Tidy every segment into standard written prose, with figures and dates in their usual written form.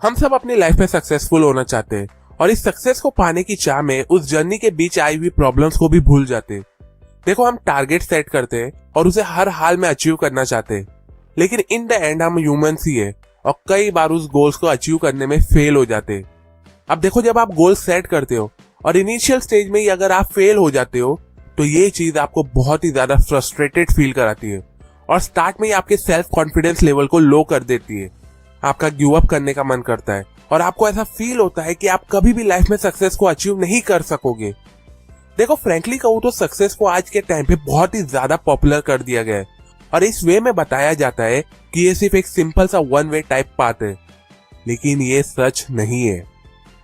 हम सब अपनी लाइफ में सक्सेसफुल होना चाहते हैं और इस सक्सेस को पाने की चाह में उस जर्नी के बीच आई हुई प्रॉब्लम्स को भी भूल जाते हैं। देखो, हम टारगेट सेट करते हैं और उसे हर हाल में अचीव करना चाहते हैं, लेकिन इन द एंड हम ह्यूमंस ही है और कई बार उस गोल्स को अचीव करने में फेल हो जाते हैं। अब देखो, जब आप गोल सेट करते हो और इनिशियल स्टेज में ही अगर आप फेल हो जाते हो तो ये चीज आपको बहुत ही ज्यादा फ्रस्ट्रेटेड फील कराती है और स्टार्ट में ही आपके सेल्फ कॉन्फिडेंस लेवल को लो कर देती है। आपका गिव अप करने का मन करता है और आपको ऐसा फील होता है कि आप कभी भी लाइफ में सक्सेस को अचीव नहीं कर सकोगे। देखो, फ्रैंकली कहूँ तो सक्सेस को आज के टाइम पे बहुत ही ज्यादा पॉपुलर कर दिया गया है और इस वे में बताया जाता है कि ये सिर्फ एक सिंपल सा वन वे टाइप पाथ है, लेकिन ये सच नहीं है।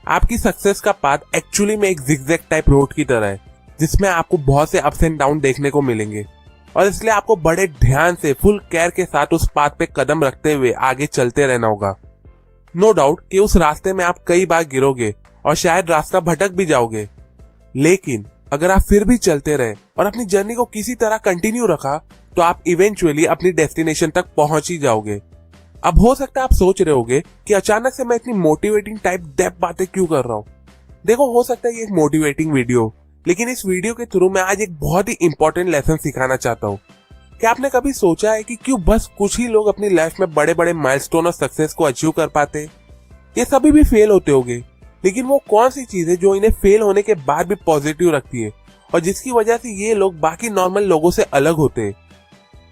आपकी सक्सेस का पाथ एक्चुअली में एक जिगजैग टाइप रोड की तरह है, जिसमें आपको बहुत से अप्स एंड डाउन देखने को मिलेंगे और इसलिए आपको बड़े ध्यान से फुल केयर के साथ उस पाथ पे कदम रखते हुए आगे चलते रहना होगा। नो डाउट कि उस रास्ते में आप कई बार गिरोगे और शायद रास्ता भटक भी जाओगे, लेकिन अगर आप फिर भी चलते रहे और अपनी जर्नी को किसी तरह कंटिन्यू रखा तो आप इवेंचुअली अपनी डेस्टिनेशन तक पहुंच ही जाओगे। अब हो सकता है आप सोच रहे होगे कि अचानक से मैं इतनी मोटिवेटिंग टाइप डेप्थ बातें क्यों कर रहा हूँ। देखो, हो सकता है ये एक मोटिवेटिंग वीडियो, लेकिन इस वीडियो के थ्रू मैं आज एक बहुत ही इंपॉर्टेंट लेसन सिखाना चाहता हूँ। क्या आपने कभी सोचा है कि क्यों बस कुछ ही लोग अपनी लाइफ में बड़े बड़े माइलस्टोन और सक्सेस को अचीव कर पाते? ये सभी भी फेल होते होंगे, लेकिन वो कौन सी चीज है जो इन्हें फेल होने के बाद भी पॉजिटिव रखती है और जिसकी वजह से ये लोग बाकी नॉर्मल लोगों से अलग होते हैं?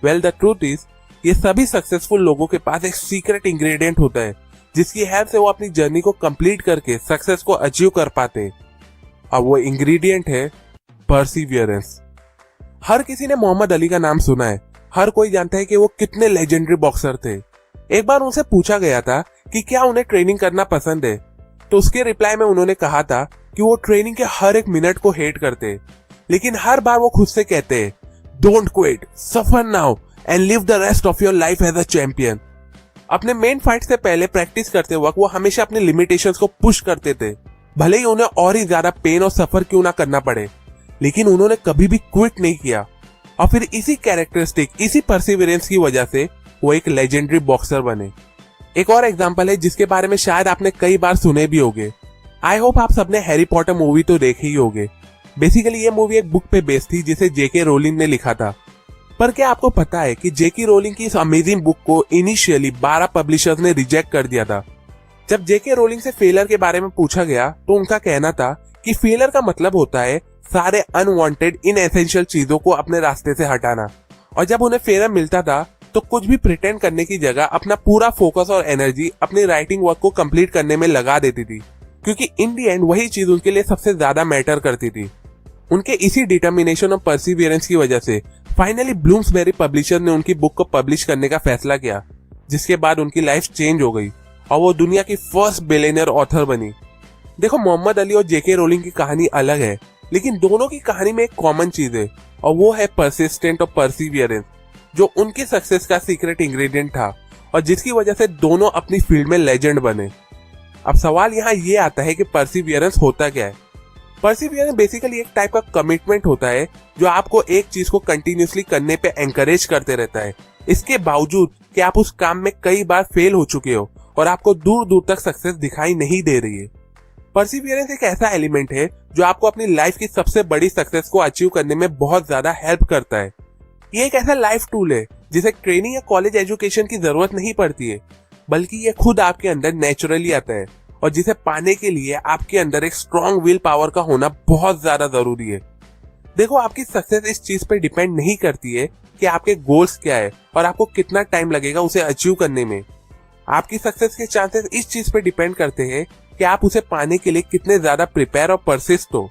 वेल, द ट्रूथ इज, ये सभी सक्सेसफुल लोगों के पास एक सीक्रेट इंग्रेडिएंट होता है जिसकी हेल्प से वो अपनी जर्नी को कंप्लीट करके सक्सेस को अचीव कर पाते हैं। अब वो इंग्रेडिएंट है परसिवियरेंस। हर किसी ने मोहम्मद अली का नाम सुना है, हर कोई जानता है कि वो कितने लेजेंडरी बॉक्सर थे। एक बार उनसे पूछा गया था कि क्या उन्हें ट्रेनिंग करना पसंद है, तो उसके रिप्लाई में उन्होंने कहा था कि वो ट्रेनिंग के हर एक मिनट को हेट करते, लेकिन हर बार वो खुद से कहते हैं, don't quit, suffer now and live the rest of your life as a champion. अपने मेन फाइट से पहले प्रैक्टिस करते वक्त वो हमेशा अपने लिमिटेशंस को पुश करते थे, भले ही उन्हें और ही ज्यादा पेन और सफर क्यों ना करना पड़े, लेकिन उन्होंने कभी भी क्विट नहीं किया। और फिर इसी कैरेक्टरिस्टिक, इसी परसिवियरेंस की वजह से वो एक लेजेंडरी बॉक्सर बने। एक और एग्जांपल है जिसके बारे में शायद आपने कई बार सुने भी होंगे। आई होप आप सबने हैरी पॉटर मूवी तो देखे ही होंगे। बेसिकली ये मूवी एक बुक पे बेस्ड थी जिसे जेके रोलिंग ने लिखा था। पर क्या आपको पता है कि जेके रोलिंग की इस अमेजिंग बुक को इनिशियली 12 पब्लिशर्स ने रिजेक्ट कर दिया था। जब जेके रोलिंग से फेलर के बारे में पूछा गया तो उनका कहना था कि फेलर का मतलब होता है सारे अनवांटेड इनएसेंशियल चीजों को अपने रास्ते से हटाना, और जब उन्हें फेलर मिलता था तो कुछ भी प्रिटेंड करने की जगह अपना पूरा फोकस और एनर्जी अपनी राइटिंग वर्क को कंप्लीट करने में लगा देती थी, क्योंकि इन दी एंड वही चीज उनके लिए सबसे ज्यादा मैटर करती थी। उनके इसी डिटर्मिनेशन और परसिवियरेंस की वजह से फाइनली ब्लूम्सबेरी पब्लिशर ने उनकी बुक को पब्लिश करने का फैसला किया, जिसके बाद उनकी लाइफ चेंज हो गई और वो दुनिया की फर्स्ट बिलियनियर ऑथर बनी। देखो, मोहम्मद अली और जेके रोलिंग की कहानी अलग है, लेकिन दोनों की कहानी में एक कॉमन चीज है और वो है परसिस्टेंट और परसिवियरेंस, जो उनकी सक्सेस का सीक्रेट इंग्रेडिएंट था और जिसकी वजह से दोनों अपनी फील्ड में लेजेंड बने। अब सवाल यहाँ ये आता है कि परसिवियरेंस होता क्या है? परसिवियरेंस बेसिकली एक टाइप का कमिटमेंट होता है जो आपको एक चीज को कंटिन्यूसली करने पे एनकरेज करते रहता है, इसके बावजूद कि आप उस काम में कई बार फेल हो चुके हो और आपको दूर दूर तक सक्सेस दिखाई नहीं दे रही है। परसिवियरेंस एक ऐसा एलिमेंट है जो आपको अपनी लाइफ की सबसे बड़ी सक्सेस को अचीव करने में बहुत ज्यादा हेल्प करता है। ये एक ऐसा लाइफ टूल है जिसे ट्रेनिंग या कॉलेज एजुकेशन की जरूरत नहीं पड़ती है, बल्कि ये खुद आपके अंदर नेचुरली आता है और जिसे पाने के लिए आपके अंदर एक स्ट्रॉन्ग विल पावर का होना बहुत ज्यादा जरूरी है। देखो, आपकी सक्सेस इस चीज पे डिपेंड नहीं करती है कि आपके गोल्स क्या है और आपको कितना टाइम लगेगा उसे अचीव करने में। आपकी सक्सेस के चांसेस इस चीज पे डिपेंड करते हैं कि आप उसे पाने के लिए कितने ज्यादा प्रिपेयर और परसिस्ट हो।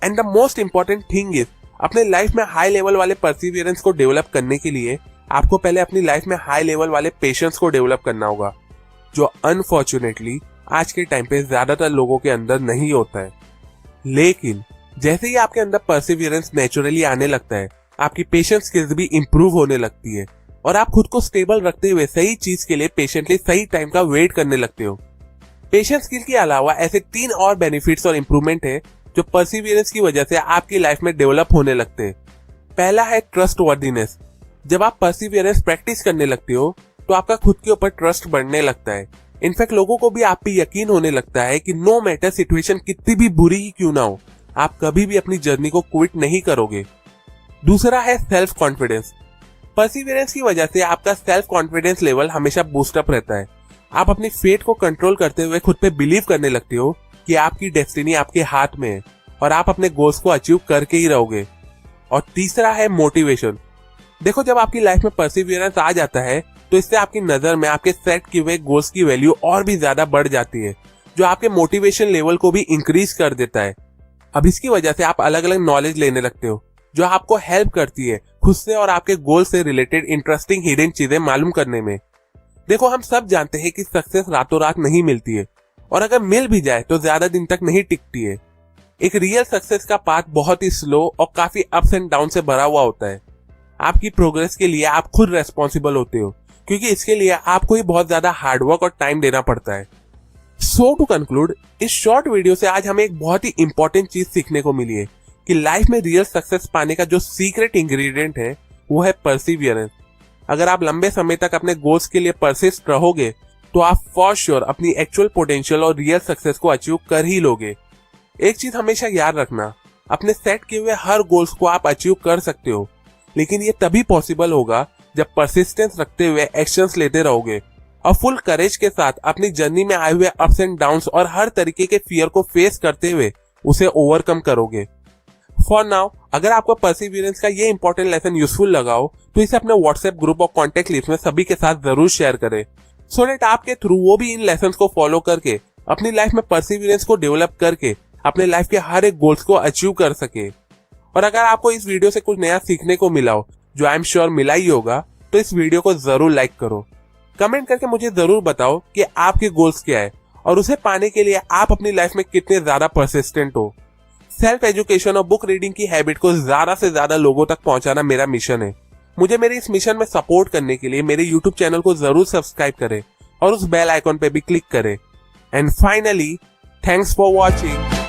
And the most important thing is, अपने लाइफ में हाई लेवल वाले परसिवियरेंस को डेवलप करने के लिए आपको पहले अपनी लाइफ में हाई लेवल वाले पेशेंस को डेवलप करना होगा, जो अनफॉर्चुनेटली आज के टाइम पे ज्यादातर लोगों के अंदर नहीं होता है। लेकिन जैसे ही आपके अंदर परसिवियरेंस नेचुरली आने लगता है, आपकी पेशेंस स्किल्स भी इंप्रूव होने लगती है और आप खुद को स्टेबल रखते हुए सही चीज के लिए पेशेंटली सही टाइम का वेट करने लगते हो। पेशेंस स्किल के अलावा ऐसे 3 और बेनिफिट्स और इंप्रूवमेंट है जो परसिवियरेंस की वजह से आपकी लाइफ में डेवलप होने लगते हैं। पहला है ट्रस्ट वर्दीनेस। जब आप परसिवियरेंस प्रैक्टिस करने लगते हो तो आपका खुद के ऊपर ट्रस्ट बढ़ने लगता है इनफैक्ट लोगों को भी आप पे यकीन होने लगता है कि नो मैटर सिचुएशन कितनी भी बुरी ही क्यों ना हो, आप कभी भी अपनी जर्नी को क्विट नहीं करोगे। दूसरा है सेल्फ कॉन्फिडेंस। परसिवियरेंस की वजह से आपका सेल्फ कॉन्फिडेंस लेवल हमेशा बूस्टअप रहता है। आप अपनी फेट को कंट्रोल करते हुए खुद पे बिलीव करने लगते हो कि आपकी डेस्टिनी आपके हाथ में है और आप अपने गोल्स को अचीव करके ही रहोगे। और तीसरा है मोटिवेशन। देखो, जब आपकी लाइफ में परसिवियरेंस आ जाता है तो इससे आपकी नजर में आपके सेट किए हुए गोल्स की वैल्यू और भी ज्यादा बढ़ जाती है, जो आपके मोटिवेशन लेवल को भी इंक्रीज कर देता है। अब इसकी वजह से आप अलग अलग नॉलेज लेने लगते हो जो आपको हेल्प करती है खुद से और आपके गोल से रिलेटेड इंटरेस्टिंग हिडन चीजें मालूम करने में। देखो, हम सब जानते हैं कि सक्सेस रातों रात नहीं मिलती है और अगर मिल भी जाए तो ज्यादा दिन तक नहीं टिकती है। एक रियल सक्सेस का पाथ बहुत ही स्लो और काफी अप्स एंड डाउन से भरा हुआ होता है। आपकी प्रोग्रेस के लिए आप खुद रेस्पॉन्सिबल होते हो, क्योंकि इसके लिए आपको ही बहुत ज्यादा हार्डवर्क और टाइम देना पड़ता है। सो टू कंक्लूड, इस शॉर्ट वीडियो से आज हमें एक बहुत ही इंपॉर्टेंट चीज सीखने को मिली है कि लाइफ में रियल सक्सेस पाने का जो सीक्रेट इंग्रेडिएंट है वो है परसिवियरेंस। अगर आप लंबे समय तक अपने गोल्स के लिए परसिस्ट रहोगे तो आप फॉर श्योर अपनी एक्चुअल पोटेंशियल और रियल सक्सेस को अचीव कर ही लोगे। एक चीज हमेशा याद रखना, अपने सेट किए हुए हर गोल्स को आप अचीव कर सकते हो, लेकिन ये तभी पॉसिबल होगा जब परसिस्टेंस रखते हुए एक्शंस लेते रहोगे और फुल करेज के साथ अपनी जर्नी में आए हुए अप्स एंड डाउन्स और हर तरीके के फियर को फेस करते हुए उसे ओवरकम करोगे। फॉर नाउ, अगर आपको परसिवियरेंस का ये इंपॉर्टेंट लेसन यूजफुल लगा हो तो इसे अपने व्हाट्सएप ग्रुप और कॉन्टेक्ट लिस्ट में सभी के साथ जरूर शेयर करें, सो दैट आपके थ्रू वो भी इन लेसन को फॉलो करके अपनी लाइफ में परसिवियरेंस को डेवलप करके अपने लाइफ के हर एक गोल्स को अचीव कर सके। और अगर आपको इस वीडियो से कुछ नया सीखने को मिला हो, जो आई एम श्योर मिला ही होगा, तो इस वीडियो को जरूर लाइक करो। कमेंट करके मुझे जरूर बताओ कि आपके गोल्स क्या है और उसे पाने के लिए आप अपनी लाइफ में कितने ज्यादा परसिस्टेंट हो। सेल्फ एजुकेशन और बुक रीडिंग की हैबिट को ज्यादा से ज्यादा लोगों तक पहुंचाना मेरा मिशन है। मुझे मेरे इस मिशन में सपोर्ट करने के लिए मेरे यूट्यूब चैनल को जरूर सब्सक्राइब करें और उस बेल आइकॉन पे भी क्लिक करें। And finally, thanks for watching.